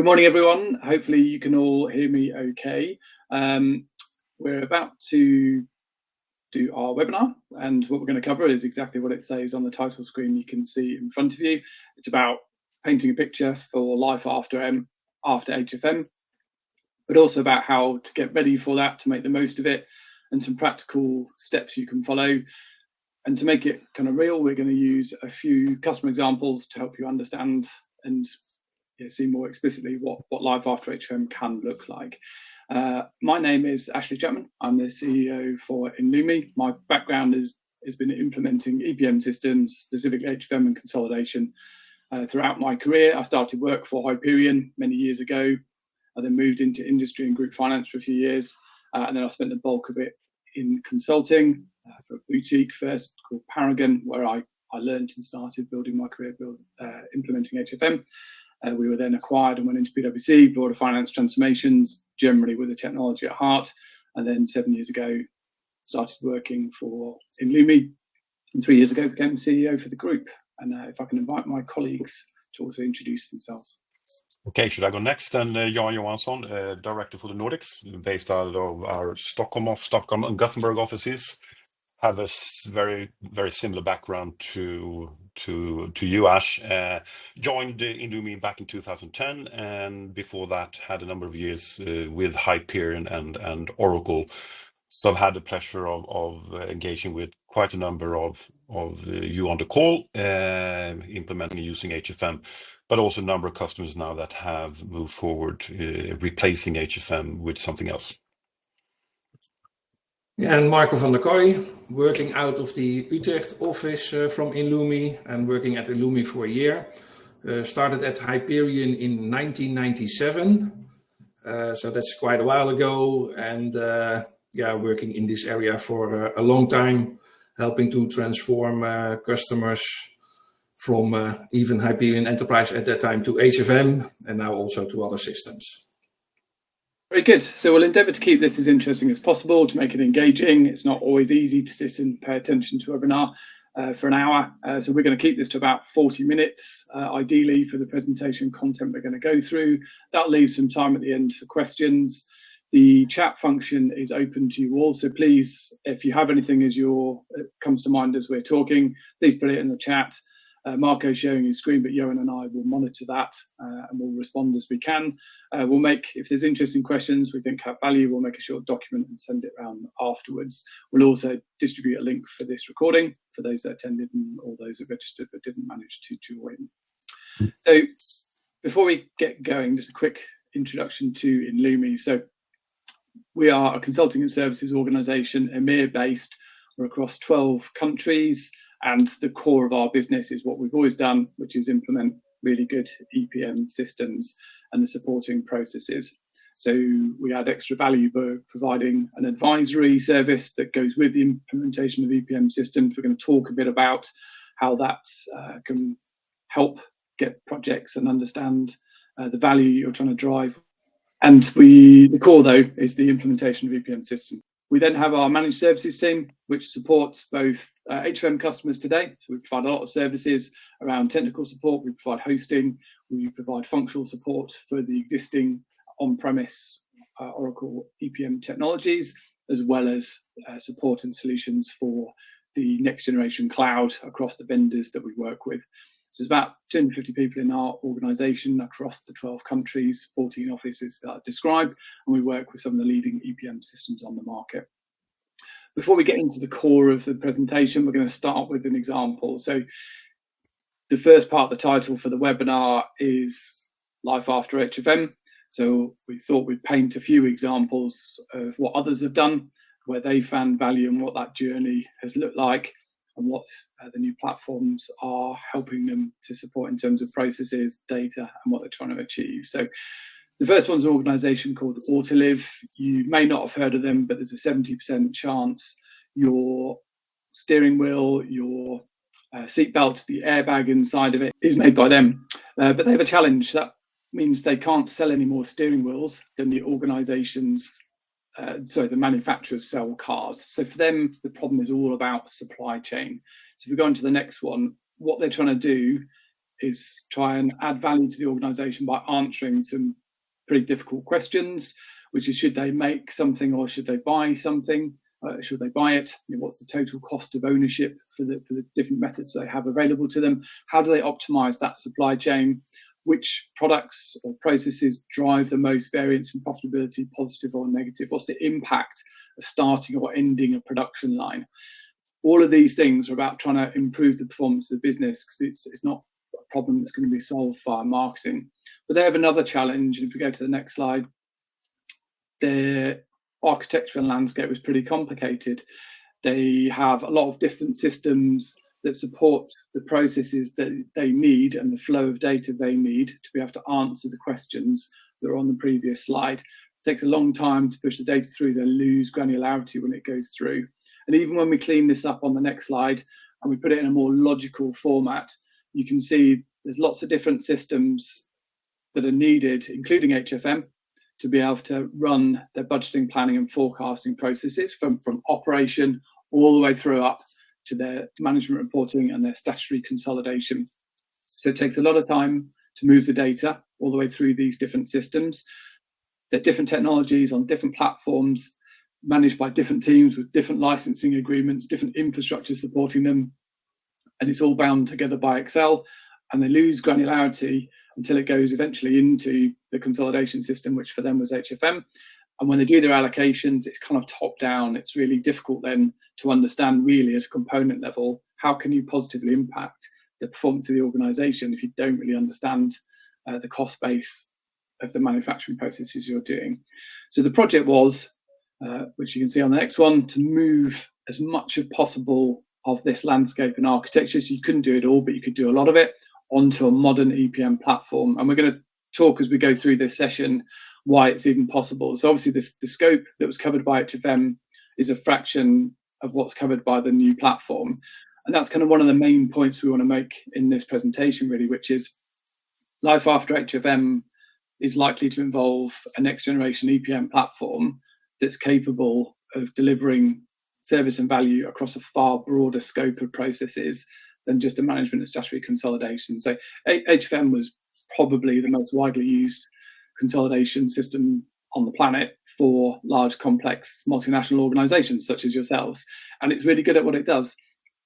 Good morning, everyone. Hopefully you can all hear me okay. We're about to do our webinar, and what we're going to cover is exactly what it says on the title screen you can see in front of you. It's about painting a picture for life after HFM, but also about how to get ready for that, to make the most of it, and some practical steps you can follow. And to make it kind of real, we're going to use a few customer examples to help you understand and see more explicitly what life after HFM can look like. My name is Ashley Chapman. I'm the CEO for inlumi. My background has been implementing EPM systems, specifically HFM and consolidation. Throughout my career, I started work for Hyperion many years ago. I then moved into industry and group finance for a few years, and then I spent the bulk of it in consulting for a boutique first called Paragon, where I learned and started building my career implementing HFM. We were then acquired and went into PwC, broader finance transformations, generally with the technology at heart. And then 7 years ago, started working for inlumi, and 3 years ago became CEO for the group. And if I can invite my colleagues to also introduce themselves. Okay, should I go next? Then Johan Johansson, Director for the Nordics, based out of our Stockholm and Gothenburg offices. Have a very, very similar background to you, Ash. Joined inlumi back in 2010, and before that had a number of years with Hyperion and Oracle. So I've had the pleasure of engaging with quite a number of you on the call, implementing and using HFM, but also a number of customers now that have moved forward, replacing HFM with something else. Yeah, and Marco van der Kooij, working out of the Utrecht office from inlumi and working at inlumi for a year. Started at Hyperion in 1997, so that's quite a while ago, and working in this area for a long time, helping to transform customers from even Hyperion Enterprise at that time to HFM, and now also to other systems. Very good. So we'll endeavour to keep this as interesting as possible, to make it engaging. It's not always easy to sit and pay attention to a webinar for an hour. So we're going to keep this to about 40 minutes, ideally, for the presentation content we're going to go through. That'll leave some time at the end for questions. The chat function is open to you all. So please, if you have anything comes to mind as we're talking, please put it in the chat. Marco's sharing his screen, but Johan and I will monitor that and we'll respond as we can. If there's interesting questions we think have value, we'll make a short document and send it around afterwards. We'll also distribute a link for this recording for those that attended and all those that registered but didn't manage to join. So before we get going, just a quick introduction to inlumi. So we are a consulting and services organisation, EMEA based. We're across 12 countries. And the core of our business is what we've always done, which is implement really good EPM systems and the supporting processes. So we add extra value by providing an advisory service that goes with the implementation of EPM systems. We're going to talk a bit about how that can help get projects and understand the value you're trying to drive. And the core, though, is the implementation of EPM systems. We then have our managed services team, which supports both HFM customers today. So we provide a lot of services around technical support. We provide hosting. We provide functional support for the existing on-premise Oracle EPM technologies, as well as support and solutions for the next generation cloud across the vendors that we work with. So there's about 250 people in our organisation across the 12 countries, 14 offices that I described, and we work with some of the leading EPM systems on the market. Before we get into the core of the presentation, we're going to start with an example. So the first part of the title for the webinar is Life After HFM. So we thought we'd paint a few examples of what others have done, where they found value and what that journey has looked like, and what the new platforms are helping them to support in terms of processes, data, and what they're trying to achieve. So the first one's an organisation called Autoliv. You may not have heard of them, but there's a 70% chance your steering wheel, your seatbelt, the airbag inside of it is made by them. But they have a challenge. That means they can't sell any more steering wheels than the the manufacturers sell cars. So for them, the problem is all about supply chain. So if we go on to the next one, what they're trying to do is try and add value to the organization by answering some pretty difficult questions, which is, should they make something or should they buy something? Should they buy it? What's the total cost of ownership for the different methods they have available to them? How do they optimize that supply chain? Which products or processes drive the most variance in profitability, positive or negative? What's the impact of starting or ending a production line? All of these things are about trying to improve the performance of the business, because it's not a problem that's going to be solved via marketing. But they have another challenge. If we go to the next slide, their architecture and landscape is pretty complicated. They have a lot of different systems that support the processes that they need and the flow of data they need to be able to answer the questions that are on the previous slide. It takes a long time to push the data through. They lose granularity when it goes through. And even when we clean this up on the next slide and we put it in a more logical format, you can see there's lots of different systems that are needed, including HFM, to be able to run their budgeting, planning and forecasting processes from operation all the way through up to their management reporting and their statutory consolidation. So it takes a lot of time to move the data all the way through these different systems. They're different technologies on different platforms, managed by different teams with different licensing agreements, different infrastructure supporting them, and it's all bound together by Excel, and they lose granularity until it goes eventually into the consolidation system, which for them was HFM. And when they do their allocations, it's kind of top down. It's really difficult then to understand really at a component level, how can you positively impact the performance of the organization if you don't really understand the cost base of the manufacturing processes you're doing. So the project was, which you can see on the next one, to move as much as possible of this landscape and architecture. So you couldn't do it all, but you could do a lot of it onto a modern EPM platform. And we're going to talk as we go through this session why it's even possible. So obviously the scope that was covered by HFM is a fraction of what's covered by the new platform. And that's kind of one of the main points we want to make in this presentation, really, which is life after HFM is likely to involve a next generation EPM platform that's capable of delivering service and value across a far broader scope of processes than just a management and statutory consolidation. So HFM was probably the most widely used consolidation system on the planet for large, complex, multinational organizations such as yourselves. And it's really good at what it does.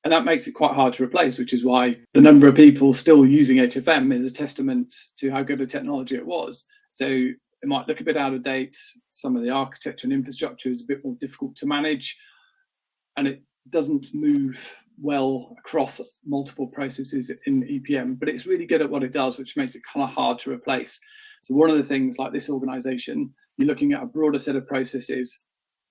And that makes it quite hard to replace, which is why the number of people still using HFM is a testament to how good a technology it was. So it might look a bit out of date. Some of the architecture and infrastructure is a bit more difficult to manage, and it doesn't move well across multiple processes in EPM, but it's really good at what it does, which makes it kind of hard to replace. So one of the things like this organization, you're looking at a broader set of processes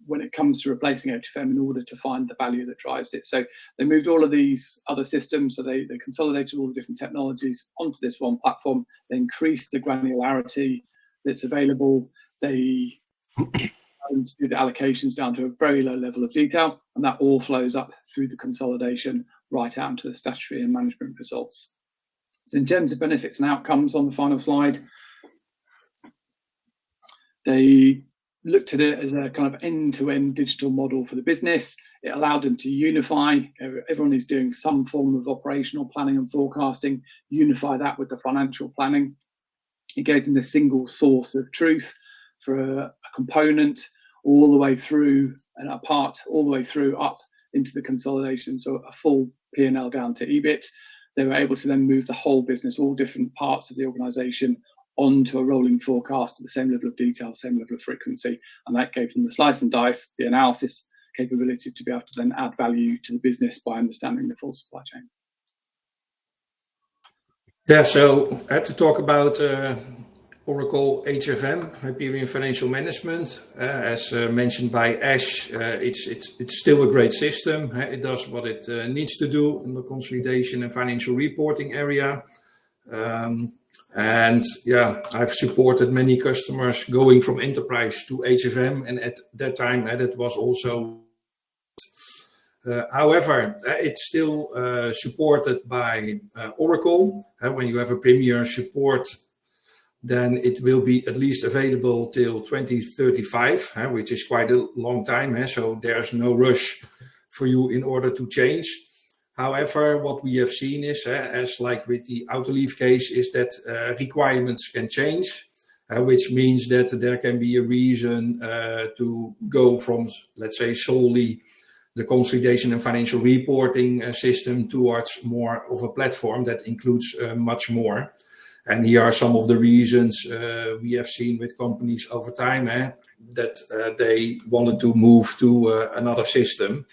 when it comes to replacing HFM in order to find the value that drives it. So they moved all of these other systems, so they consolidated all the different technologies onto this one platform. They increased the granularity that's available. They do the allocations down to a very low level of detail, and that all flows up through the consolidation right out to the statutory and management results. So in terms of benefits and outcomes on the final slide, they looked at it as a kind of end-to-end digital model for the business. It allowed them to unify. Everyone is doing some form of operational planning and forecasting, unify that with the financial planning. It gave them the single source of truth for a component all the way through and a part all the way through up into the consolidation. So a full P&L down to EBIT. They were able to then move the whole business, all different parts of the organization, onto a rolling forecast at the same level of detail, same level of frequency. And that gave them the slice and dice, the analysis capability to be able to then add value to the business by understanding the full supply chain. Yeah, so I have to talk about Oracle HFM, Hyperion Financial Management. As mentioned by Ash, it's still a great system. It does what it needs to do in the consolidation and financial reporting area. And yeah, I've supported many customers going from enterprise to HFM, and at that time that was also however, it's still supported by Oracle. When you have a premier support, then it will be at least available till 2035, which is quite a long time. So there's no rush for you in order to change. However, what we have seen is, as like with the Autoliv case, is that requirements can change, which means that there can be a reason to go from, let's say, solely the consolidation and financial reporting system towards more of a platform that includes much more. And here are some of the reasons we have seen with companies over time that they wanted to move to another system.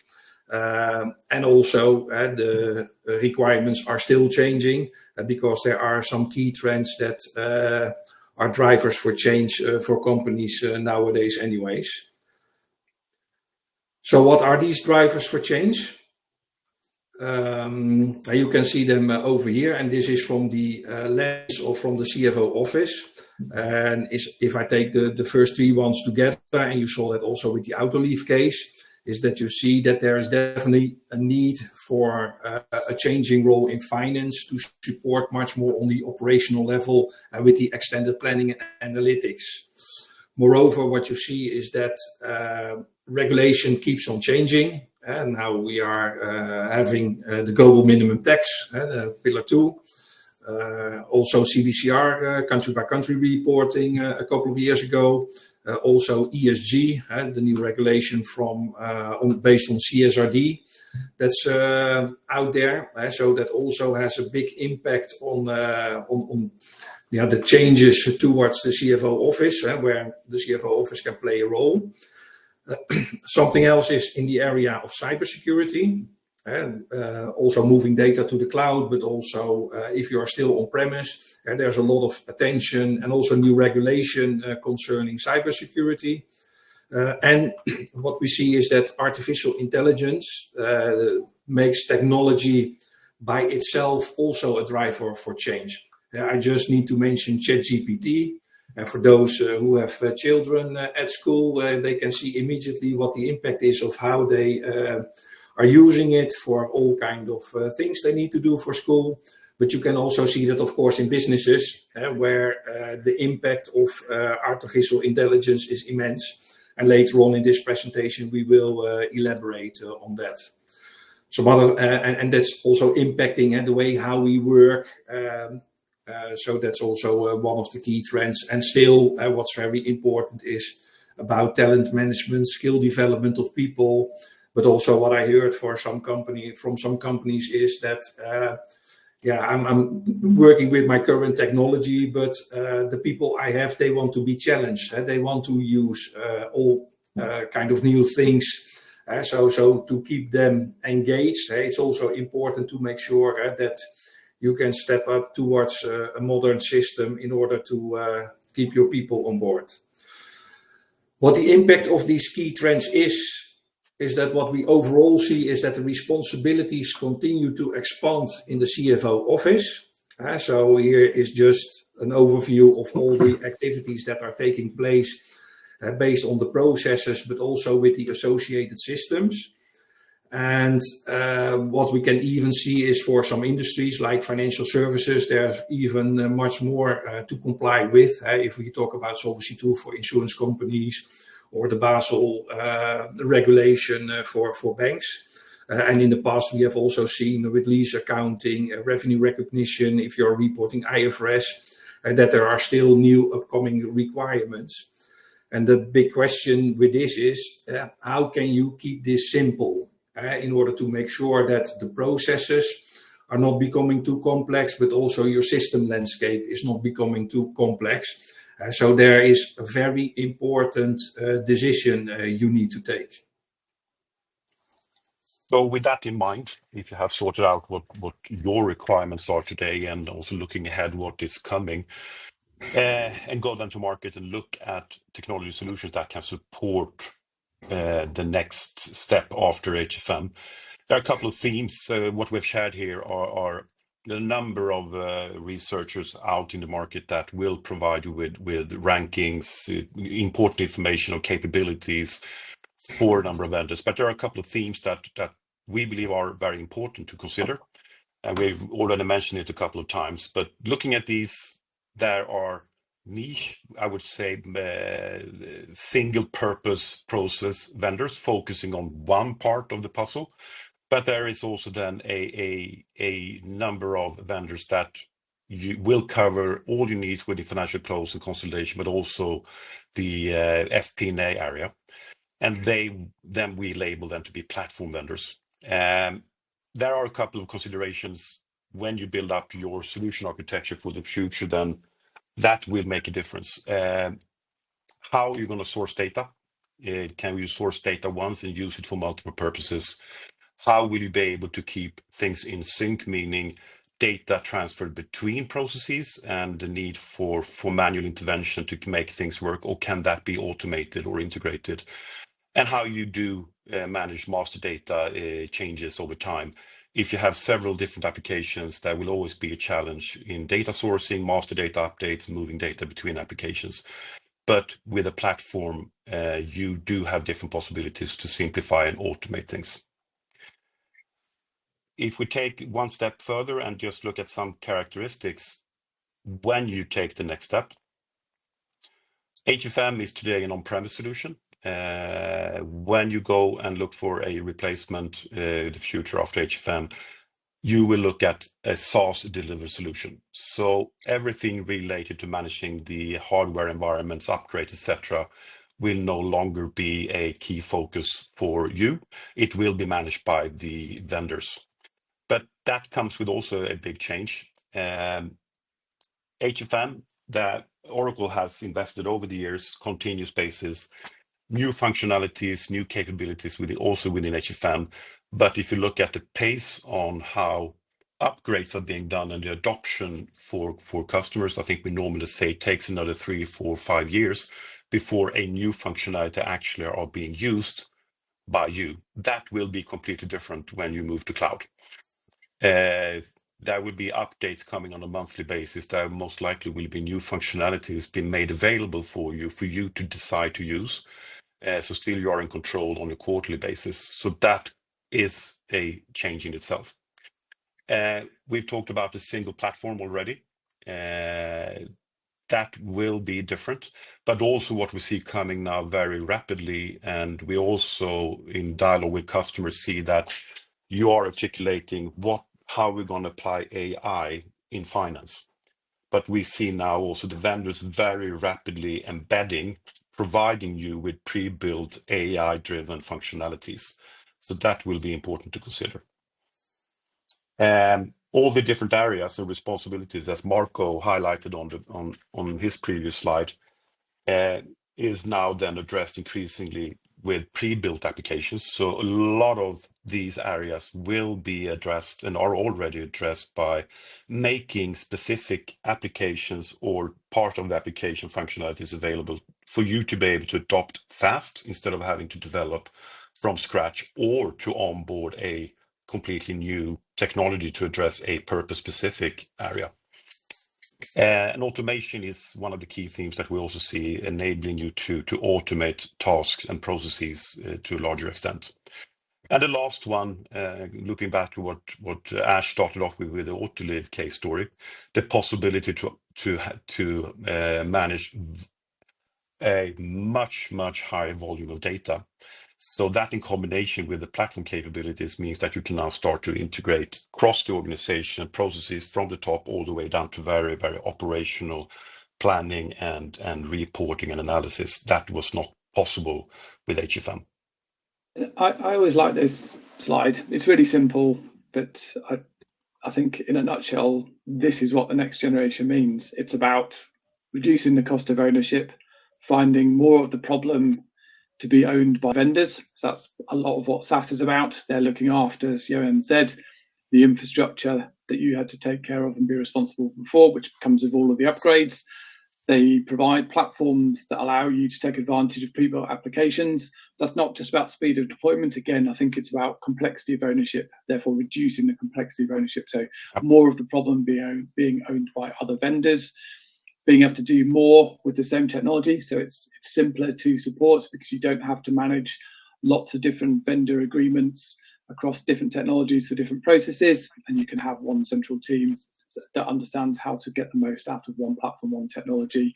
And also the requirements are still changing because there are some key trends that are drivers for change for companies nowadays anyways. So what are these drivers for change? You can see them over here, and this is from the lens or from the CFO office. And if I take the first three ones together, and you saw that also with the Autoliv case, is that you see that there is definitely a need for a changing role in finance to support much more on the operational level with the extended planning and analytics. Moreover, what you see is that regulation keeps on changing. And now we are having the global minimum tax, the Pillar 2. Also CBCR, country by country reporting a couple of years ago. Also ESG, the new regulation from based on CSRD that's out there. So that also has a big impact on the changes towards the CFO office, where the CFO office can play a role. Something else is in the area of cybersecurity, and also moving data to the cloud, but also if you are still on premise, there's a lot of attention and also new regulation concerning cybersecurity. And what we see is that artificial intelligence makes technology by itself also a driver for change. I just need to mention ChatGPT. And for those who have children at school, they can see immediately what the impact is of how they are using it for all kind of things they need to do for school. But you can also see that, of course, in businesses where the impact of artificial intelligence is immense. And later on in this presentation, we will elaborate on that. Some other, and that's also impacting the way how we work. So that's also one of the key trends. And still, what's very important is about talent management, skill development of people. But also what I heard from some companies is that, I'm working with my current technology, but the people I have, they want to be challenged. They want to use all kind of new things. So to keep them engaged, it's also important to make sure that you can step up towards a modern system in order to keep your people on board. What the impact of these key trends is that what we overall see is that the responsibilities continue to expand in the CFO office. So here is just an overview of all the activities that are taking place based on the processes, but also with the associated systems. And what we can even see is for some industries like financial services, there's even much more to comply with. If we talk about Solvency II for insurance companies or the Basel regulation for banks. And in the past, we have also seen with lease accounting, revenue recognition, if you're reporting IFRS, that there are still new upcoming requirements. And the big question with this is, how can you keep this simple? In order to make sure that the processes are not becoming too complex, but also your system landscape is not becoming too complex. So there is a very important decision you need to take. So with that in mind, if you have sorted out what your requirements are today and also looking ahead what is coming, and go then to market and look at technology solutions that can support the next step after HFM. There are a couple of themes. What we've shared here are the number of researchers out in the market that will provide you with rankings, important information or capabilities for a number of vendors. But there are a couple of themes that we believe are very important to consider. And we've already mentioned it a couple of times. But looking at these, there are niche, I would say, single purpose process vendors focusing on one part of the puzzle. But there is also then a number of vendors that you will cover all your needs with the financial close and consolidation, but also the FP&A area. And then we label them to be platform vendors. There are a couple of considerations when you build up your solution architecture for the future, then that will make a difference. How are you going to source data? Can you source data once and use it for multiple purposes? How will you be able to keep things in sync, meaning data transferred between processes and the need for manual intervention to make things work, or can that be automated or integrated? And how you do manage master data changes over time. If you have several different applications, there will always be a challenge in data sourcing, master data updates, moving data between applications. But with a platform, you do have different possibilities to simplify and automate things. If we take one step further and just look at some characteristics, when you take the next step, HFM is today an on-premise solution. When you go and look for a replacement, the future after HFM, you will look at a SaaS delivered solution. So everything related to managing the hardware environments, upgrades, etc., will no longer be a key focus for you. It will be managed by the vendors. But that comes with also a big change. HFM, that Oracle has invested over the years, continuous basis, new functionalities, new capabilities also within HFM. But if you look at the pace on how upgrades are being done and the adoption for customers, I think we normally say it takes another 3, 4, 5 years before a new functionality actually are being used by you. That will be completely different when you move to cloud. There will be updates coming on a monthly basis. There most likely will be new functionalities being made available for you to decide to use. So still you are in control on a quarterly basis. So that is a change in itself. We've talked about the single platform already. That will be different, but also what we see coming now very rapidly, and we also in dialogue with customers see that you are articulating how we're going to apply AI in finance. But we see now also the vendors very rapidly providing you with pre-built AI-driven functionalities. So that will be important to consider. All the different areas and responsibilities, as Marco highlighted on his previous slide, is now then addressed increasingly with pre-built applications. So a lot of these areas will be addressed and are already addressed by making specific applications or part of the application functionalities available for you to be able to adopt fast instead of having to develop from scratch or to onboard a completely new technology to address a purpose-specific area. And automation is one of the key themes that we also see enabling you to automate tasks and processes to a larger extent. And the last one, looking back to what Ash started off with the Autoliv case story, the possibility to manage a much higher volume of data. So that in combination with the platform capabilities means that you can now start to integrate across the organization processes from the top all the way down to very operational planning and reporting and analysis. That was not possible with HFM. I always like this slide. It's really simple, but I think in a nutshell, this is what the next generation means. It's about reducing the cost of ownership, finding more of the problem to be owned by vendors. So that's a lot of what SaaS is about. They're looking after, as Johan said, the infrastructure that you had to take care of and be responsible for, which comes with all of the upgrades. They provide platforms that allow you to take advantage of pre-built applications. That's not just about speed of deployment. Again, I think it's about complexity of ownership, therefore reducing the complexity of ownership. So more of the problem being owned by other vendors, being able to do more with the same technology. So it's simpler to support because you don't have to manage lots of different vendor agreements across different technologies for different processes. And you can have one central team that understands how to get the most out of one platform, one technology.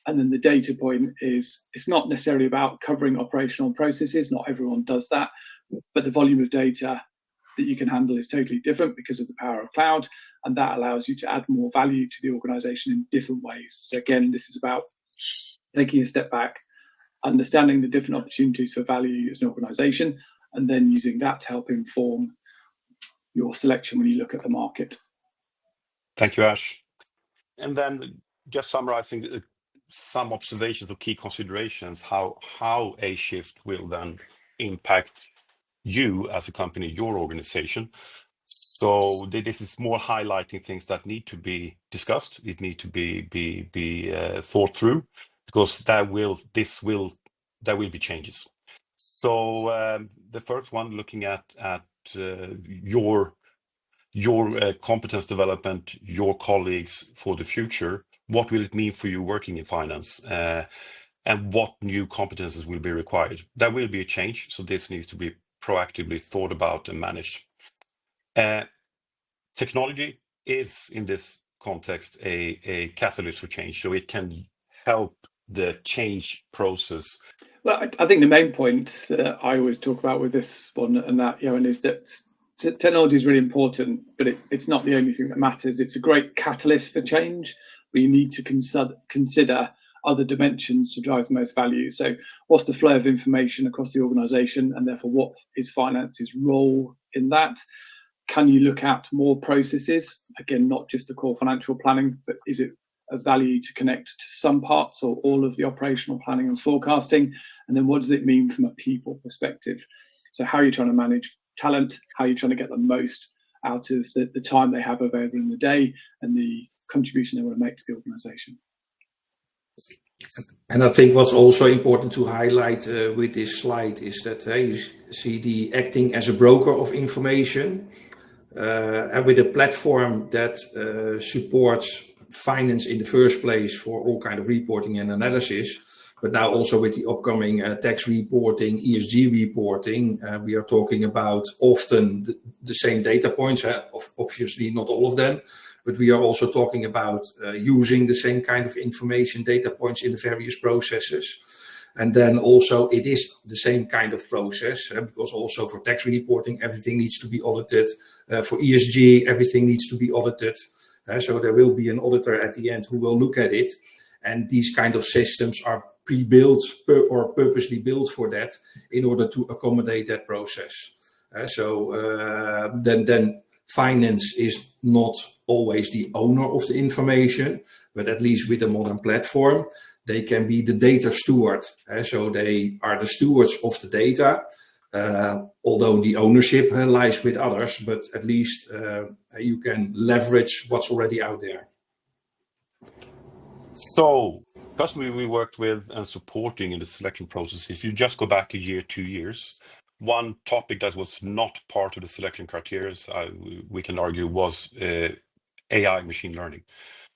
And then the data point is, it's not necessarily about covering operational processes. Not everyone does that, but the volume of data that you can handle is totally different because of the power of cloud, and that allows you to add more value to the organization in different ways. So again, this is about taking a step back, understanding the different opportunities for value as an organization, and then using that to help inform your selection when you look at the market. Thank you, Ash. And then just summarizing some observations or key considerations, how a shift will then impact you as a company, your organization. So this is more highlighting things that need to be discussed. It need to be thought through, because there will be changes. So the first one, looking at your competence development, your colleagues for the future. What will it mean for you working in finance? And what new competences will be required? There will be a change, so this needs to be proactively thought about and managed. Technology is, in this context, a catalyst for change, so it can help the change process. Well, I think the main point that I always talk about with this one and that, Johan, is that technology is really important, but it's not the only thing that matters. It's a great catalyst for change, but you need to consider other dimensions to drive the most value. So what's the flow of information across the organization, and therefore what is finance's role in that? Can you look at more processes? Again, not just the core financial planning, but is it of value to connect to some parts or all of the operational planning and forecasting? And then what does it mean from a people perspective? So how are you trying to manage talent? How are you trying to get the most out of the time they have available in the day and the contribution they want to make to the organization? And I think what's also important to highlight with this slide is that you see the acting as a broker of information, and with a platform that supports finance in the first place for all kind of reporting and analysis, but now also with the upcoming tax reporting, ESG reporting, we are talking about often the same data points, obviously not all of them, but we are also talking about using the same kind of information, data points in the various processes. And then also it is the same kind of process, because also for tax reporting, everything needs to be audited. For ESG, everything needs to be audited. So there will be an auditor at the end who will look at it. And these kind of systems are pre-built or purposely built for that in order to accommodate that process. Then finance is not always the owner of the information, but at least with a modern platform, they can be the data steward. So they are the stewards of the data, although the ownership lies with others, but at least you can leverage what's already out there. So, personally, we worked with and supporting in the selection process. If you just go back a year, 2 years, one topic that was not part of the selection criteria, we can argue, was AI, machine learning.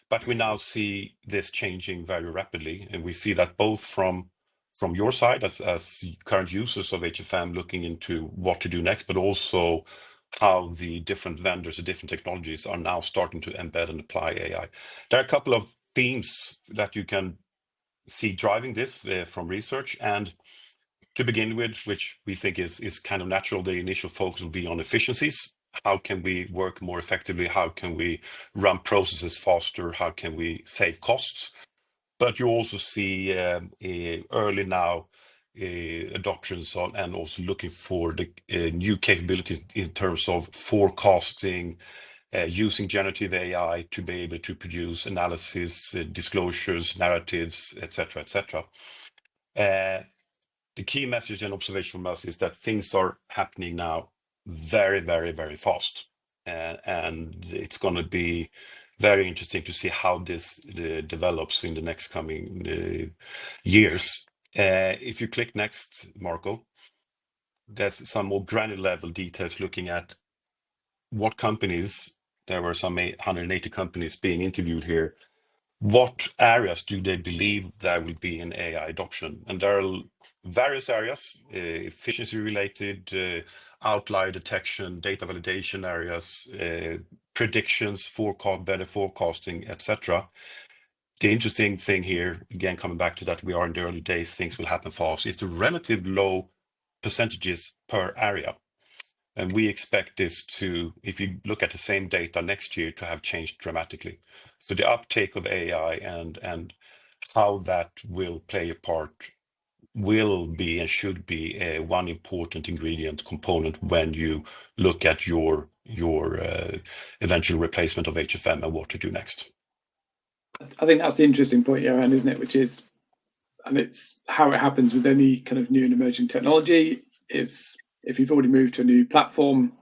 But we now see this changing very rapidly, and we see that both from your side as current users of HFM looking into what to do next, but also how the different vendors, the different technologies are now starting to embed and apply AI. There are a couple of themes that you can see driving this from research. And to begin with, which we think is kind of natural, the initial focus will be on efficiencies. How can we work more effectively? How can we run processes faster? How can we save costs? But you also see early now adoptions on, and also looking for the new capabilities in terms of forecasting, using generative AI to be able to produce analysis, disclosures, narratives, etc., etc. The key message and observation from us is that things are happening now very, very, very fast. And it's going to be very interesting to see how this develops in the next coming years. If you click next, Marco, there's some more granular level details looking at what companies, there were some 180 companies being interviewed here. What areas do they believe there will be in AI adoption? And there are various areas, efficiency related, outlier detection, data validation areas, predictions, better forecasting, etc. The interesting thing here, again, coming back to that, we are in the early days, things will happen fast, is the relative low percentages per area. And we expect this to, if you look at the same data next year, to have changed dramatically. So the uptake of AI and how that will play a part will be and should be one important ingredient component when you look at your eventual replacement of HFM and what to do next. I think that's the interesting point, Johan, isn't it? Which is, and it's how it happens with any kind of new and emerging technology, is if you've already moved to a new platform,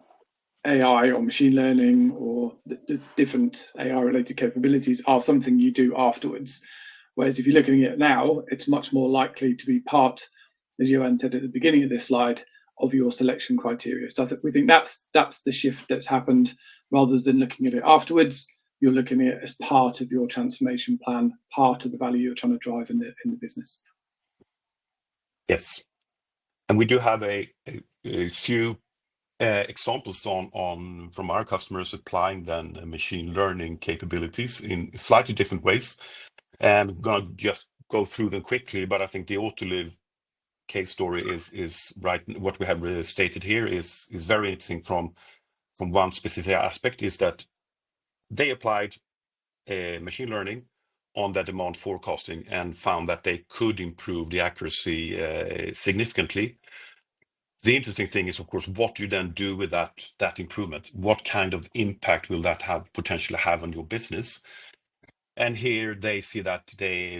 AI or machine learning or the different AI-related capabilities are something you do afterwards. Whereas if you're looking at it now, it's much more likely to be part, as Johan said at the beginning of this slide, of your selection criteria. So we think that's the shift that's happened. Rather than looking at it afterwards, you're looking at it as part of your transformation plan, part of the value you're trying to drive in the business. Yes, and we do have a few examples from our customers applying then machine learning capabilities in slightly different ways. And I'm going to just go through them quickly, but I think the Autoliv case story is right. What we have stated here is very interesting from one specific aspect, is that they applied machine learning on their demand forecasting and found that they could improve the accuracy significantly. The interesting thing is, of course, what do you then do with that improvement? What kind of impact will that potentially have on your business? And here they see that the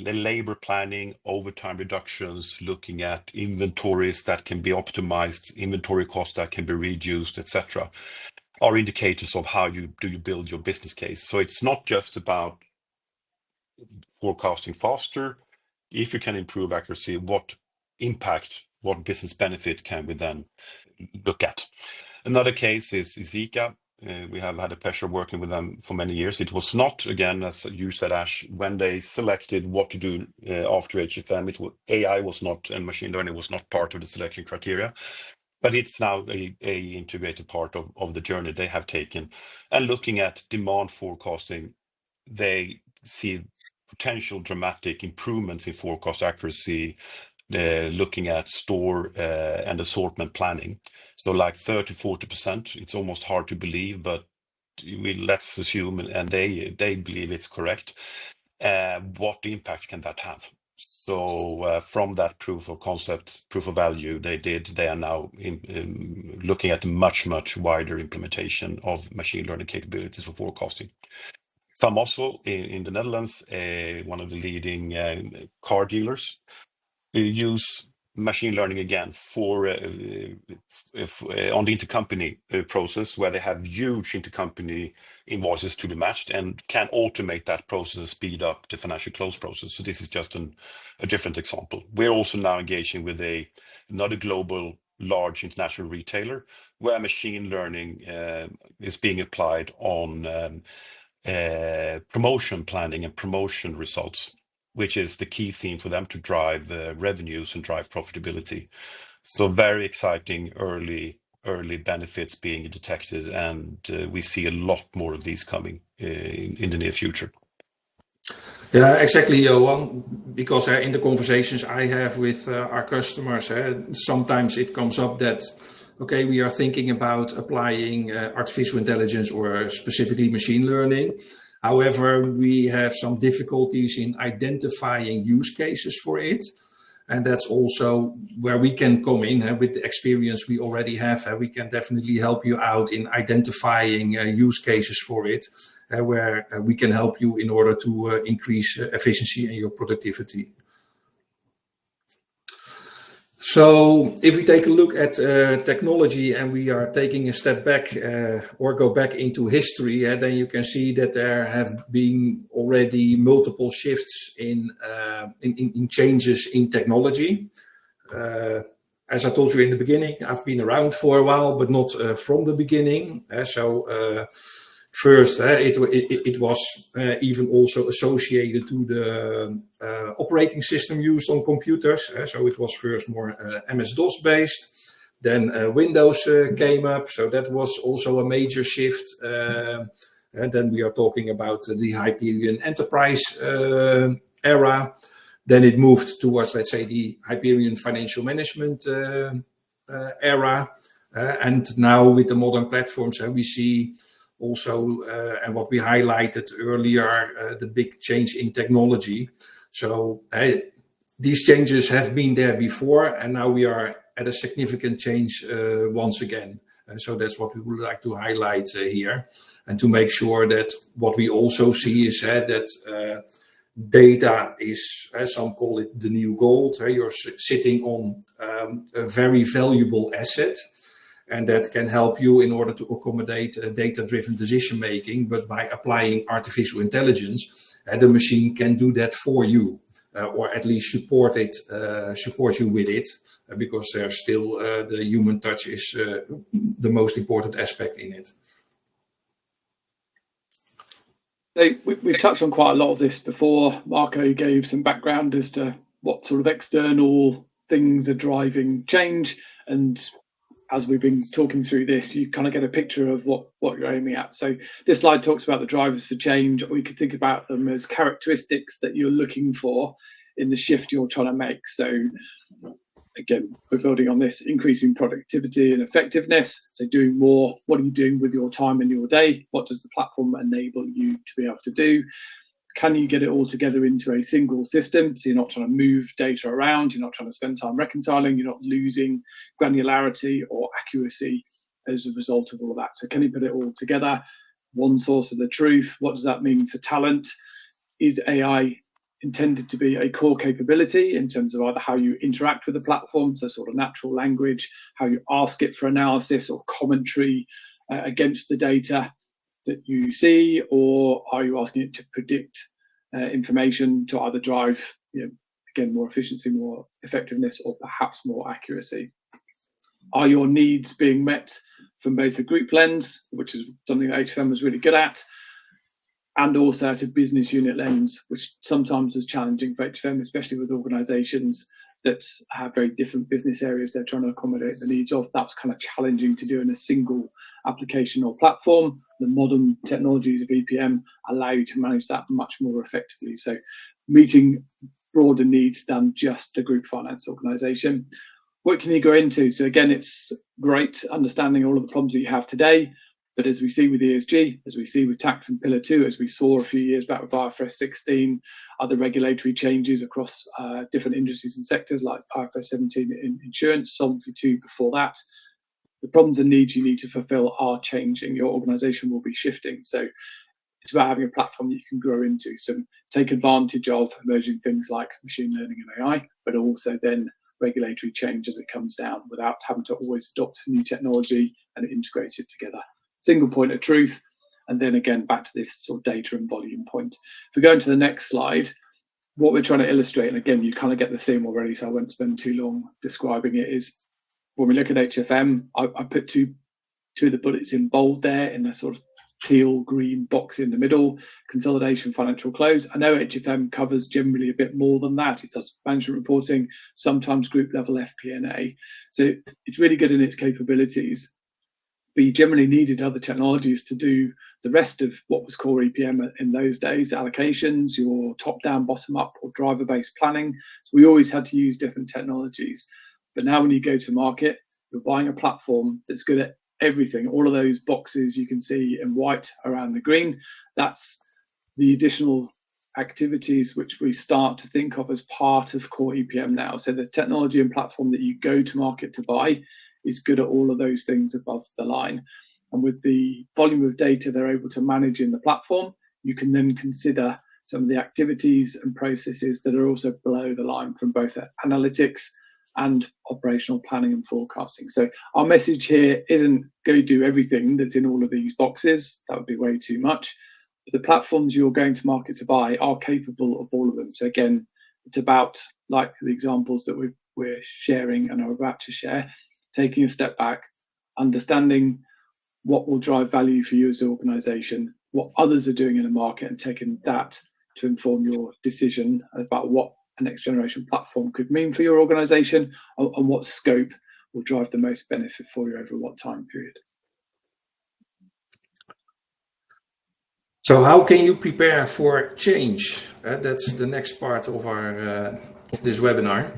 labor planning, overtime reductions, looking at inventories that can be optimized, inventory costs that can be reduced, etc., are indicators of how you build your business case. So it's not just about forecasting faster. If you can improve accuracy, what impact, what business benefit can we then look at? Another case is Zika. We have had the pleasure of working with them for many years. It was not, again, as you said, Ash, when they selected what to do after HFM, AI was not, and machine learning was not part of the selection criteria. But it's now a integrated part of the journey they have taken. And looking at demand forecasting, they see potential dramatic improvements in forecast accuracy, looking at store and assortment planning. So like 30-40%, it's almost hard to believe, but let's assume, and they believe it's correct. What impacts can that have? So from that proof of concept, proof of value they are now looking at a much wider implementation of machine learning capabilities for forecasting. Some also in the Netherlands, one of the leading car dealers, use machine learning again for on the intercompany process, where they have huge intercompany invoices to be matched and can automate that process and speed up the financial close process. So this is just a different example. We're also now engaging with another global large international retailer, where machine learning is being applied on promotion planning and promotion results, which is the key theme for them to drive revenues and drive profitability. So very exciting early benefits being detected, and we see a lot more of these coming in the near future. Yeah, exactly, Johan. Because in the conversations I have with our customers, sometimes it comes up that, okay, we are thinking about applying artificial intelligence or specifically machine learning. However, we have some difficulties in identifying use cases for it. And that's also where we can come in with the experience we already have. We can definitely help you out in identifying use cases for it, where we can help you in order to increase efficiency and your productivity. So if we take a look at technology and we are taking a step back or go back into history, then you can see that there have been already multiple shifts in changes in technology. As I told you in the beginning, I've been around for a while, but not from the beginning. First, it was even also associated to the operating system used on computers. So it was first more MS-DOS based. Then Windows came up. So that was also a major shift. And then we are talking about the Hyperion Enterprise era. Then it moved towards, let's say, the Hyperion Financial Management era. And now with the modern platforms, we see also, and what we highlighted earlier, the big change in technology. So these changes have been there before, and now we are at a significant change once again. And so that's what we would like to highlight here, and to make sure that what we also see is that data is, as some call it, the new gold. You're sitting on a very valuable asset, and that can help you in order to accommodate data-driven decision making. But by applying artificial intelligence, the machine can do that for you, or at least support you with it, because there's still the human touch is the most important aspect in it. So we've touched on quite a lot of this before. Marco gave some background as to what sort of external things are driving change, and as we've been talking through this, you kind of get a picture of what you're aiming at. So this slide talks about the drivers for change, or you could think about them as characteristics that you're looking for in the shift you're trying to make. So again, we're building on this, increasing productivity and effectiveness. So doing more, what are you doing with your time and your day? What does the platform enable you to be able to do? Can you get it all together into a single system? So you're not trying to move data around, you're not trying to spend time reconciling, you're not losing granularity or accuracy as a result of all of that. So can you put it all together? One source of the truth. What does that mean for talent? Is AI intended to be a core capability in terms of either how you interact with the platform, so sort of natural language, how you ask it for analysis or commentary against the data that you see, or are you asking it to predict information to either drive, again, more efficiency, more effectiveness, or perhaps more accuracy? Are your needs being met from both a group lens, which is something that HFM was really good at, and also at a business unit lens, which sometimes was challenging for HFM, especially with organisations that have very different business areas they're trying to accommodate the needs of. That was kind of challenging to do in a single application or platform. The modern technologies of EPM allow you to manage that much more effectively. So meeting broader needs than just a group finance organisation. What can you go into? So again, it's great understanding all of the problems that you have today, but as we see with ESG, as we see with tax and Pillar 2, as we saw a few years back with IFRS 16, other regulatory changes across different industries and sectors like IFRS 17 in insurance, Solvency 2 before that, the problems and needs you need to fulfill are changing. Your organisation will be shifting. So it's about having a platform that you can grow into. So take advantage of emerging things like machine learning and AI, but also then regulatory change as it comes down without having to always adopt new technology and integrate it together. Single point of truth, and then again back to this sort of data and volume point. If we go into the next slide, what we're trying to illustrate, and again you kind of get the theme already, so I won't spend too long describing it, is when we look at HFM, I put two of the bullets in bold there in the sort of teal green box in the middle. Consolidation, financial close. I know HFM covers generally a bit more than that. It does management reporting, sometimes group level FP&A. So it's really good in its capabilities. But you generally needed other technologies to do the rest of what was core EPM in those days, allocations, your top-down, bottom-up, or driver-based planning. So we always had to use different technologies. But now when you go to market, you're buying a platform that's good at everything. All of those boxes you can see in white around the green, that's the additional activities which we start to think of as part of core EPM now. So the technology and platform that you go to market to buy is good at all of those things above the line. And with the volume of data they're able to manage in the platform, you can then consider some of the activities and processes that are also below the line from both analytics and operational planning and forecasting. So our message here isn't go do everything that's in all of these boxes. That would be way too much. But the platforms you're going to market to buy are capable of all of them. So again, it's about, like the examples that we're sharing and are about to share, taking a step back, understanding what will drive value for you as an organisation, what others are doing in the market, and taking that to inform your decision about what a next generation platform could mean for your organisation and what scope will drive the most benefit for you over what time period. So how can you prepare for change? That's the next part of our this webinar.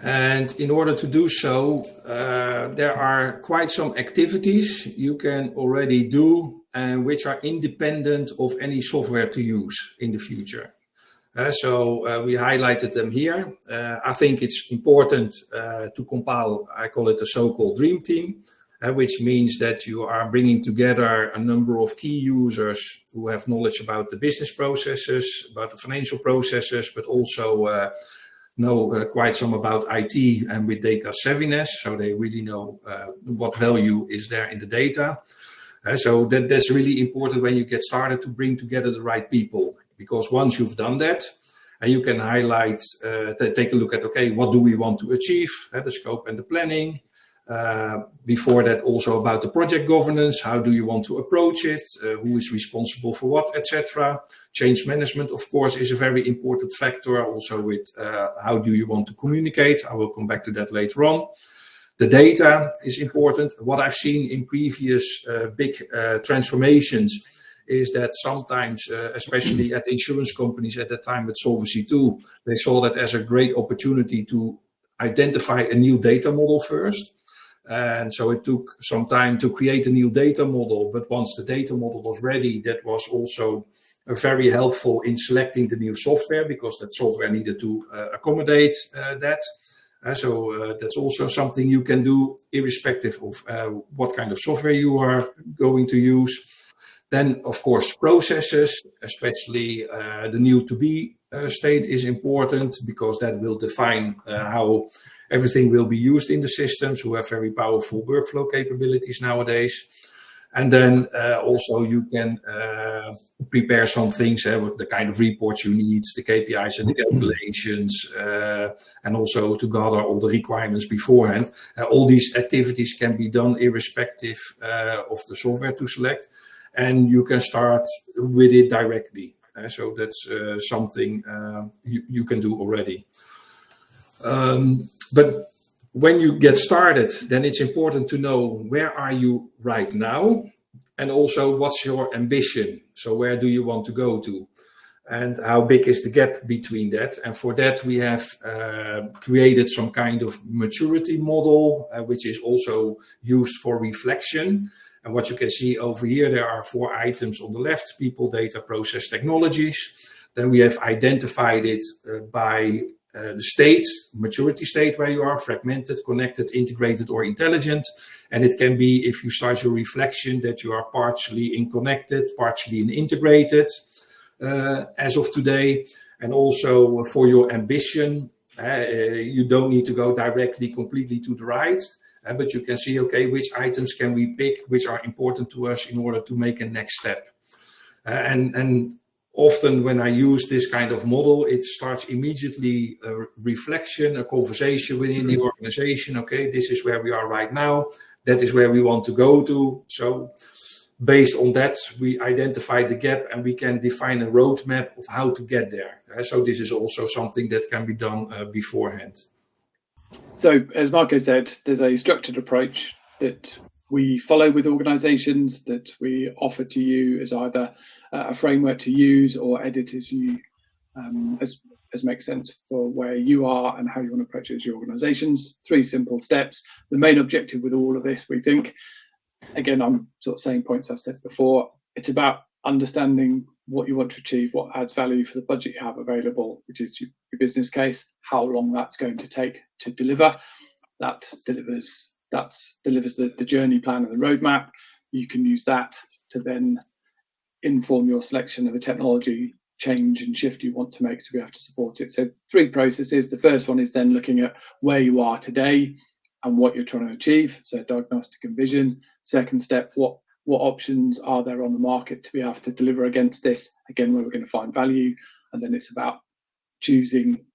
And in order to do so, there are quite some activities you can already do and which are independent of any software to use in the future. So we highlighted them here. I think it's important to compile, I call it a so-called dream team, which means that you are bringing together a number of key users who have knowledge about the business processes, about the financial processes, but also know quite some about IT and with data savviness. So they really know what value is there in the data. So that's really important when you get started to bring together the right people, because once you've done that, and you can highlight, take a look at, okay, what do we want to achieve, the scope and the planning. Before that, also about the project governance, how do you want to approach it, who is responsible for what, etc. Change management, of course, is a very important factor, also with how do you want to communicate. I will come back to that later on. The data is important. What I've seen in previous big transformations is that sometimes, especially at insurance companies at that time with Solvency II, they saw that as a great opportunity to identify a new data model first. And so it took some time to create a new data model. But once the data model was ready, that was also very helpful in selecting the new software, because that software needed to accommodate that. So that's also something you can do irrespective of what kind of software you are going to use. Then, of course, processes, especially the new to be state is important, because that will define how everything will be used in the systems, who have very powerful workflow capabilities nowadays. And then also you can prepare some things, the kind of reports you need, the KPIs and the calculations, and also to gather all the requirements beforehand. All these activities can be done irrespective of the software to select. And you can start with it directly. So that's something you can do already. But when you get started, then it's important to know where are you right now, and also what's your ambition. So where do you want to go to, and how big is the gap between that? And for that, we have created some kind of maturity model, which is also used for reflection. And what you can see over here, there are 4 items on the left: people, data, process, technologies. Then we have identified it by the state, maturity state, where you are: fragmented, connected, integrated, or intelligent. And it can be, if you start your reflection, that you are partially in connected, partially in integrated as of today. And also for your ambition, you don't need to go directly completely to the right. But you can see, okay, which items can we pick, which are important to us in order to make a next step. And often when I use this kind of model, it starts immediately a reflection, a conversation within the organization. Okay, this is where we are right now. That is where we want to go to. So based on that, we identify the gap and we can define a roadmap of how to get there. So this is also something that can be done beforehand. So, as Marco said, there's a structured approach that we follow with organisations, that we offer to you as either a framework to use or edit as you as makes sense for where you are and how you want to approach it as your organisations. 3 simple steps. The main objective with all of this, we think, again, I'm sort of saying points I've said before, it's about understanding what you want to achieve, what adds value for the budget you have available, which is your business case, how long that's going to take to deliver. That delivers the journey plan and the roadmap. You can use that to then inform your selection of a technology change and shift you want to make to be able to support it. So 3 processes. The first one is then looking at where you are today and what you're trying to achieve. So diagnostic and vision. Second step, what options are there on the market to be able to deliver against this? Again, where we're going to find value. And then it's about choosing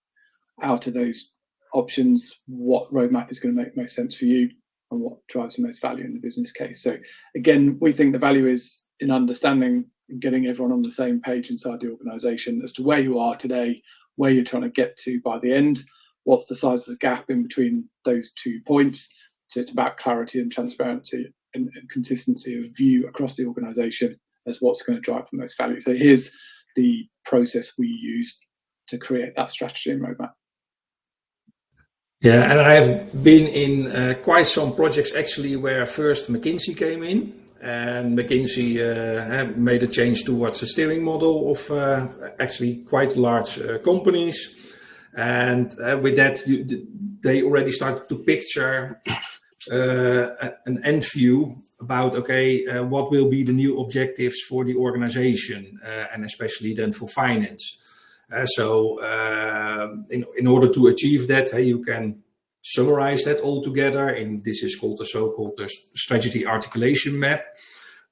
out of those options what roadmap is going to make most sense for you and what drives the most value in the business case. So again, we think the value is in understanding and getting everyone on the same page inside the organisation as to where you are today, where you're trying to get to by the end, what's the size of the gap in between those 2 points. So it's about clarity and transparency and consistency of view across the organisation as what's going to drive the most value. So here's the process we use to create that strategy and roadmap. Yeah, and I have been in quite some projects actually where first McKinsey came in, and McKinsey made a change towards a steering model of actually quite large companies. And with that, they already started to picture an end view about, okay, what will be the new objectives for the organization, and especially then for finance. In order to achieve that, you can summarize that all together, and this is called the so-called strategy articulation map.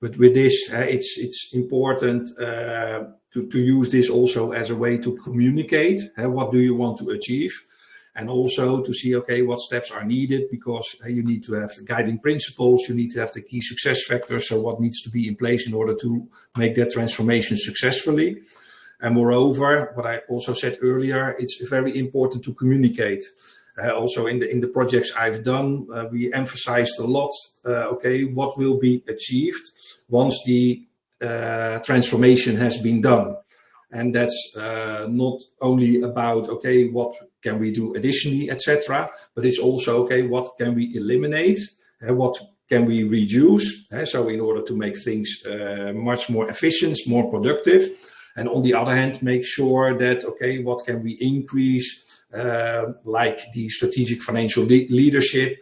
But with this, it's important to use this also as a way to communicate what do you want to achieve, and also to see, okay, what steps are needed, because you need to have the guiding principles, you need to have the key success factors, so what needs to be in place in order to make that transformation successfully. And moreover, what I also said earlier, it's very important to communicate. Also in the projects I've done, we emphasized a lot, okay, what will be achieved once the transformation has been done. And that's not only about, okay, what can we do additionally, etc., but it's also, okay, what can we eliminate, what can we reduce, so in order to make things much more efficient, more productive. And on the other hand, make sure that, okay, what can we increase, like the strategic financial leadership,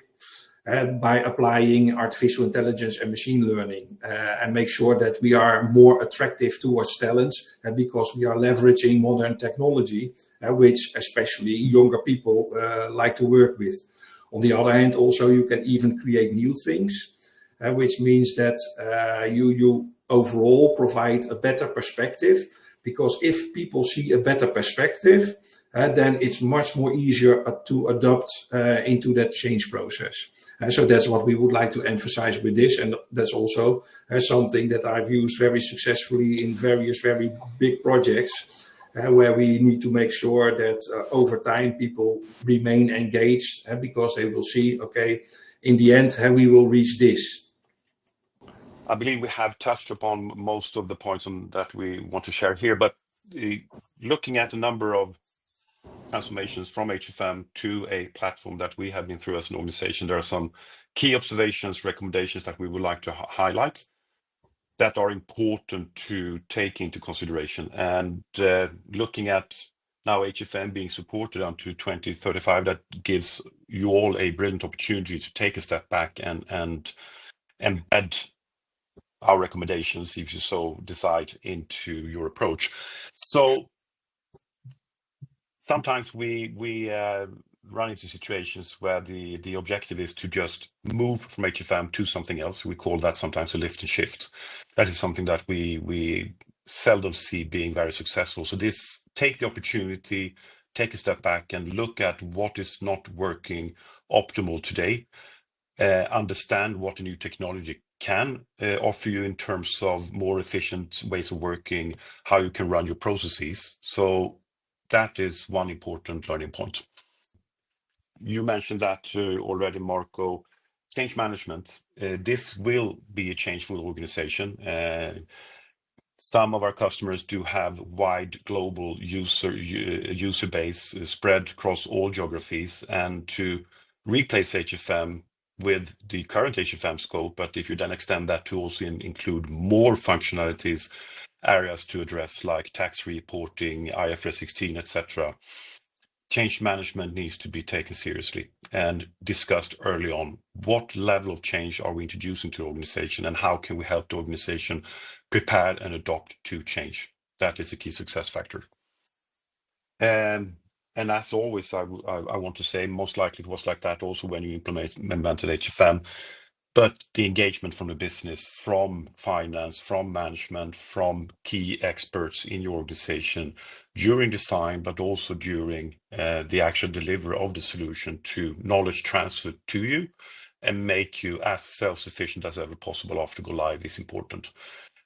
by applying artificial intelligence and machine learning, and make sure that we are more attractive towards talents, because we are leveraging modern technology, which especially younger people like to work with. On the other hand, also you can even create new things, which means that you overall provide a better perspective, because if people see a better perspective, then it's much more easier to adopt into that change process. So that's what we would like to emphasize with this, and that's also something that I've used very successfully in various very big projects, where we need to make sure that over time people remain engaged, because they will see, okay, in the end, we will reach this. I believe we have touched upon most of the points that we want to share here, but looking at a number of transformations from HFM to a platform that we have been through as an organization, there are some key observations, recommendations that we would like to highlight that are important to take into consideration. And looking at now HFM being supported until 2035, that gives you all a brilliant opportunity to take a step back and embed our recommendations, if you so decide, into your approach. So sometimes we run into situations where the objective is to just move from HFM to something else. We call that sometimes a lift and shift. That is something that we seldom see being very successful. So take the opportunity, take a step back and look at what is not working optimal today. Understand what a new technology can offer you in terms of more efficient ways of working, how you can run your processes. So that is one important learning point. You mentioned that already, Marco. Change management. This will be a changeful organization. Some of our customers do have wide global user base spread across all geographies, and to replace HFM with the current HFM scope, but if you then extend that to also include more functionalities, areas to address like tax reporting, IFRS 16, etc. Change management needs to be taken seriously and discussed early on. What level of change are we introducing to the organization, and how can we help the organization prepare and adopt to change? That is a key success factor. And as always, I want to say, most likely it was like that also when you implemented HFM. But the engagement from the business, from finance, from management, from key experts in your organization during design, but also during the actual delivery of the solution, to knowledge transfer to you and make you as self-sufficient as ever possible after go live is important.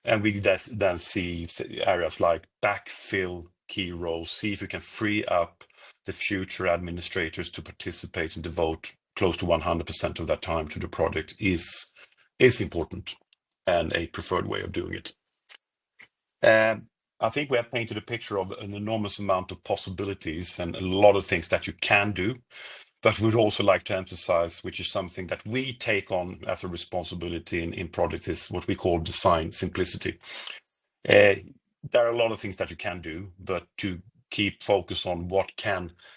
And we then see areas like backfill key roles, see if we can free up the future administrators to participate and devote close to 100% of that time to the project is important, and a preferred way of doing it. I think we have painted a picture of an enormous amount of possibilities and a lot of things that you can do. But we'd also like to emphasize, which is something that we take on as a responsibility in projects, is what we call design simplicity. There are a lot of things that you can do, but to keep focus on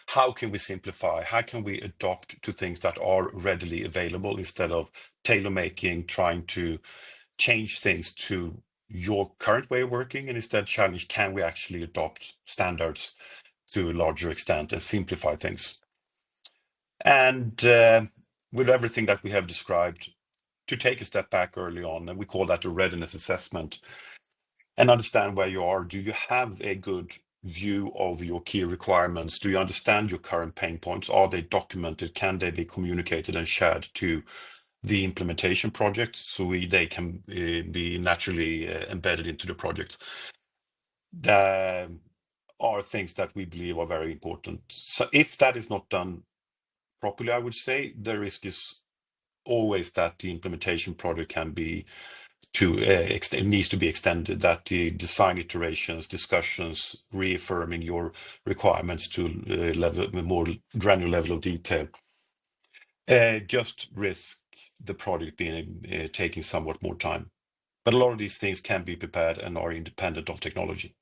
how can we simplify, how can we adopt to things that are readily available instead of tailor making, trying to change things to your current way of working, and instead challenge, can we actually adopt standards to a larger extent and simplify things? And with everything that we have described, to take a step back early on, and we call that a readiness assessment, and understand where you are. Do you have a good view of your key requirements? Do you understand your current pain points? Are they documented? Can they be communicated and shared to the implementation project so they can be naturally embedded into the project? There are things that we believe are very important. So if that is not done properly, I would say the risk is always that the implementation project needs to be extended, that the design iterations, discussions, reaffirming your requirements to a more granular level of detail, just risk the project being taking somewhat more time. But a lot of these things can be prepared and are independent of technology.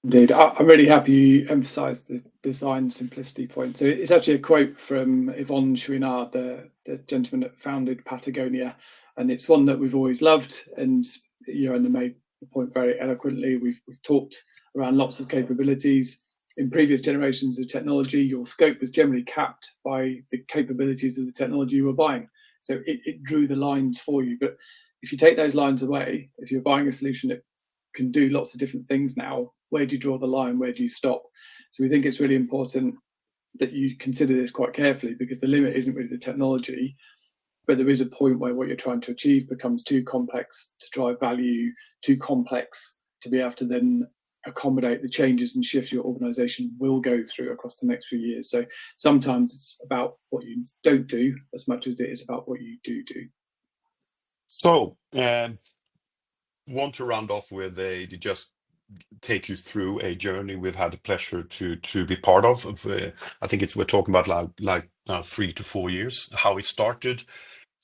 Indeed, I'm really happy you emphasised the design simplicity point. So it's actually a quote from Yvon Chouinard, the gentleman that founded Patagonia, and it's one that we've always loved. And and they made the point very eloquently. We've talked around lots of capabilities. In previous generations of technology, your scope was generally capped by the capabilities of the technology you were buying. So it drew the lines for you. But if you take those lines away, if you're buying a solution that can do lots of different things now, where do you draw the line? Where do you stop? So we think it's really important that you consider this quite carefully, because the limit isn't really the technology, but there is a point where what you're trying to achieve becomes too complex to drive value, too complex to be able to then accommodate the changes and shifts your organization will go through across the next few years. So sometimes it's about what you don't do as much as it is about what you do. So want to round off with just take you through a journey we've had the pleasure to be part of. I think we're talking about like now 3 to 4 years, how it started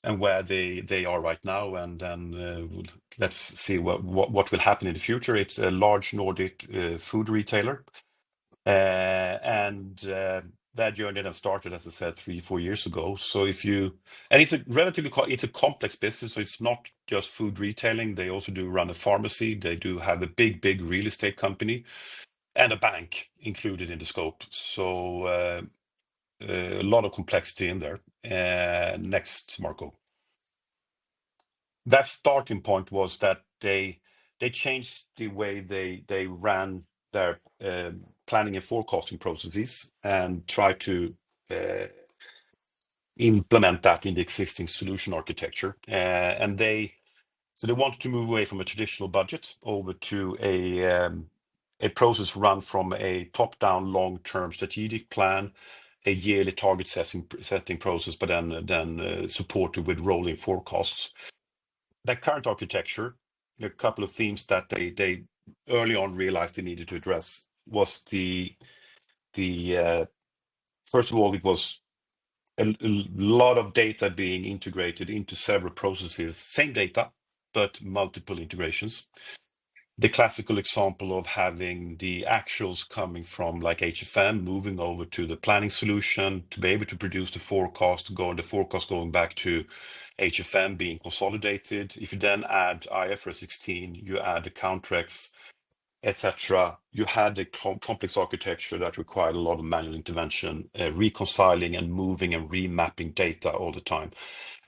and where they are right now, and then let's see what will happen in the future. It's a large Nordic food retailer, and that journey then started, as I said, 3-4 years ago. So it's a complex business. So it's not just food retailing. They also do run a pharmacy. They do have a big real estate company and a bank included in the scope. So a lot of complexity in there. Next, Marco. That starting point was that they changed the way they ran their planning and forecasting processes and try to implement that in the existing solution architecture. And they wanted to move away from a traditional budget over to a process run from a top-down long-term strategic plan, a yearly target setting process, but then supported with rolling forecasts. The current architecture, a couple of themes that they early on realized they needed to address was the first of all, it was a lot of data being integrated into several processes, same data, but multiple integrations. The classical example of having the actuals coming from like HFM, moving over to the planning solution to be able to produce the forecast, the forecast going back to HFM being consolidated. If you then add IFRS 16, you add the contracts, etc. You had a complex architecture that required a lot of manual intervention, reconciling and moving and remapping data all the time.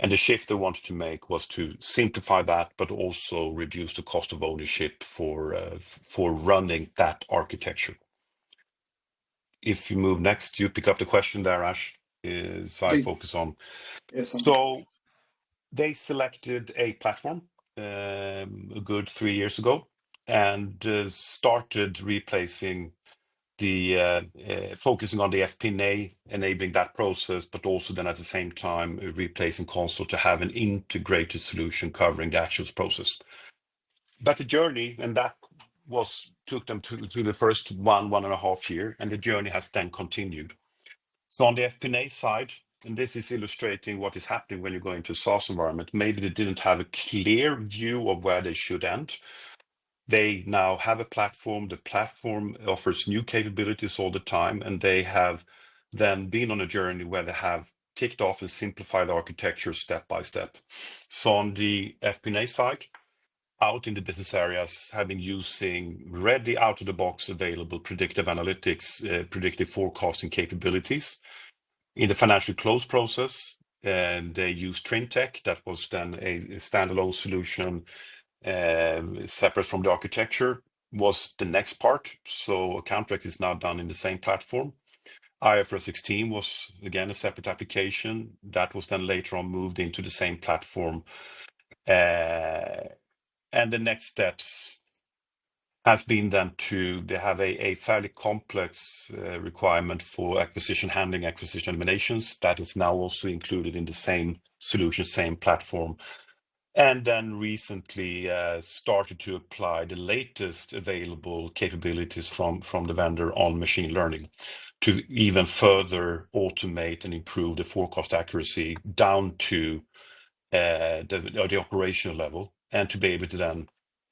And the shift they wanted to make was to simplify that, but also reduce the cost of ownership for running that architecture. If you move next, you pick up the question there, Ash. I focus on. Yes, so they selected a platform a good 3 years ago and started replacing focusing on the FP&A, enabling that process, but also then at the same time replacing console to have an integrated solution covering the actuals process. But the journey, and that took them to the first 1.5 year, and the journey has then continued. So on the FP&A side, and this is illustrating what is happening when you go into a SaaS environment, maybe they didn't have a clear view of where they should end. They now have a platform. The platform offers new capabilities all the time, and they have then been on a journey where they have ticked off and simplified architecture step by step. So on the FP&A side, out in the business areas, have been using ready out of the box available predictive analytics, predictive forecasting capabilities. In the financial close process, and they use Trintech. That was then a standalone solution separate from the architecture, was the next part. So account recs is now done in the same platform. IFRS 16 was again a separate application that was then later on moved into the same platform. And the next steps has been then they have a fairly complex requirement for acquisition handling, acquisition eliminations. That is now also included in the same solution, same platform. And then recently started to apply the latest available capabilities from the vendor on machine learning to even further automate and improve the forecast accuracy down to the operational level, and to be able to then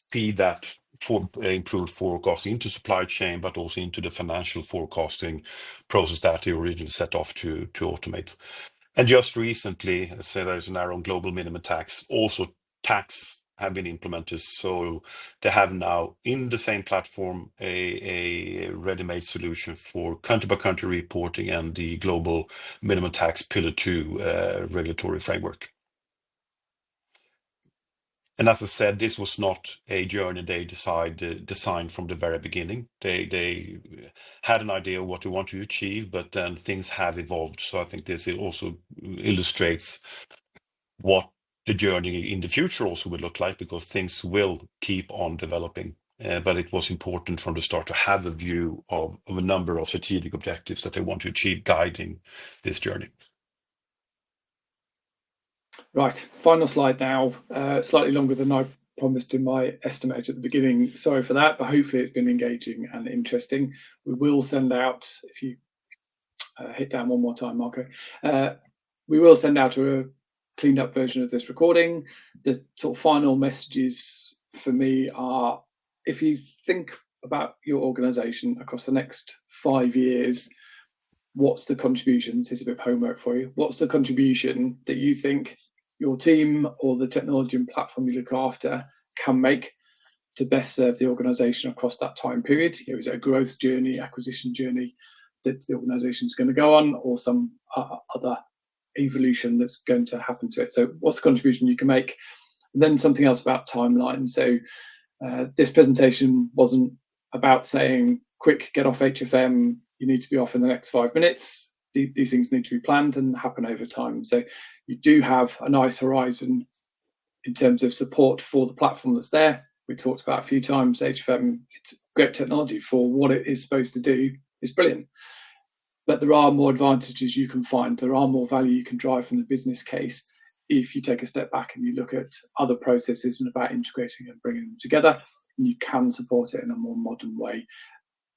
feed that for improved forecast into supply chain, but also into the financial forecasting process that they originally set off to automate. And just recently, I said there's an on global minimum tax, also tax have been implemented. So they have now in the same platform a ready-made solution for country by country reporting and the global minimum tax pillar 2 regulatory framework. And as I said, this was not a journey they designed from the very beginning. They had an idea of what they want to achieve, but then things have evolved. So I think this also illustrates what the journey in the future also will look like, because things will keep on developing. But it was important from the start to have a view of a number of strategic objectives that they want to achieve guiding this journey. Right, final slide now, slightly longer than I promised in my estimate at the beginning. Sorry for that, but hopefully it's been engaging and interesting. We will send out, if you hit down one more time, Marco, we will send out a cleaned up version of this recording. The sort of final messages for me are, if you think about your organization across the next 5 years, what's the contributions? Here's a bit of homework for you. What's the contribution that you think your team or the technology and platform you look after can make to best serve the organization across that time period? You know, is it a growth journey, acquisition journey that the organization is going to go on, or some other evolution that's going to happen to it? So what's the contribution you can make? And then something else about timeline. So this presentation wasn't about saying, quick, get off HFM, you need to be off in the next 5 minutes. These things need to be planned and happen over time. So you do have a nice horizon in terms of support for the platform that's there. We talked about a few times, HFM, it's great technology for what it is supposed to do. It's brilliant. But there are more advantages you can find. There are more value you can drive from the business case if you take a step back and you look at other processes and about integrating and bringing them together, and you can support it in a more modern way.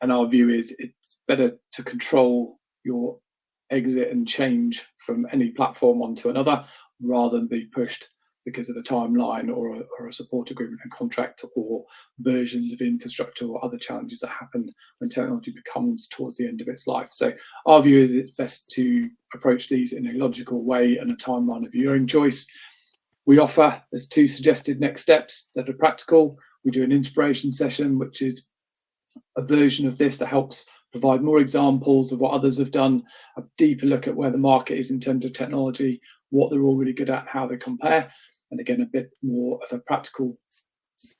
And our view is it's better to control your exit and change from any platform onto another, rather than be pushed because of a timeline or a support agreement and contract, or versions of infrastructure or other challenges that happen when technology becomes towards the end of its life. So our view is it's best to approach these in a logical way and a timeline of your own choice. We offer, there's 2 suggested next steps that are practical. We do an inspiration session, which is a version of this that helps provide more examples of what others have done, a deeper look at where the market is in terms of technology, what they're all really good at, how they compare, and again, a bit more of a practical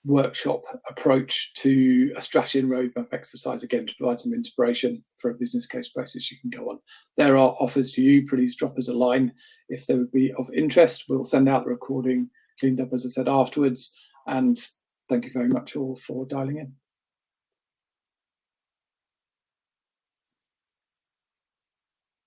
workshop approach to a strategy and roadmap exercise, again, to provide some inspiration for a business case process you can go on. There are offers to you. Please drop us a line if they would be of interest. We'll send out the recording cleaned up, as I said, afterwards. And thank you very much all for dialing in.